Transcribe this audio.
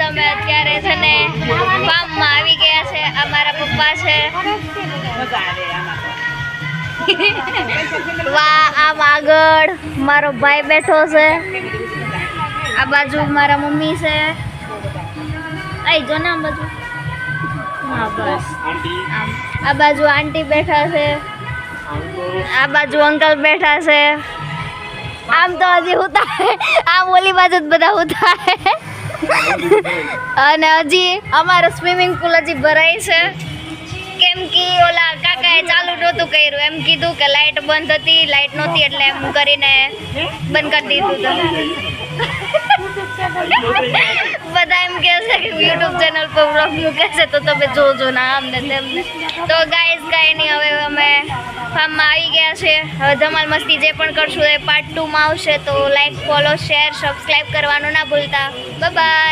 અમે અત્યારે છે ને ફાર્મમાં આવી ગયા છે. આ મારા પપ્પા છે. વાહ, આમ આગળ મારો ભાઈ બેઠો છે. આ બાજુ મારા મમ્મી છે. આઈ જો ને આ બાજુ. હા બસ આમ. આ બાજુ આંટી બેઠા છે. આ બાજુ અંકલ બેઠા છે. આમ તો હજી હુતા આમ ઓલી બાજુ જ બધા હુતા અને હજી અમારો સ્વિમિંગ પુલ હજી ભરાય છે. કેમ કે ઓલા કાકાએ ચાલુ નહોતું કર્યું, એમ કીધું કે લાઇટ બંધ હતી, લાઇટ નહોતી એટલે એમ કરીને બંધ કરી દીધું. બધા એમ કહે છે કે યુટ્યુબ ચેનલ પર વ્લોગ મૂકે છે તો તમે જોજો ના આમને તેમને. તો ગાઈઝ કાંઈ નહીં, હવે અમે ફાર્મમાં આવી ગયા છે. હવે ધમાલ મસ્તી જે પણ કરશું એ પાર્ટ 2 માં આવશે. તો લાઈક, ફોલો, શેર, સબસ્ક્રાઈબ કરવાનું ના ભૂલતા. Bye bye.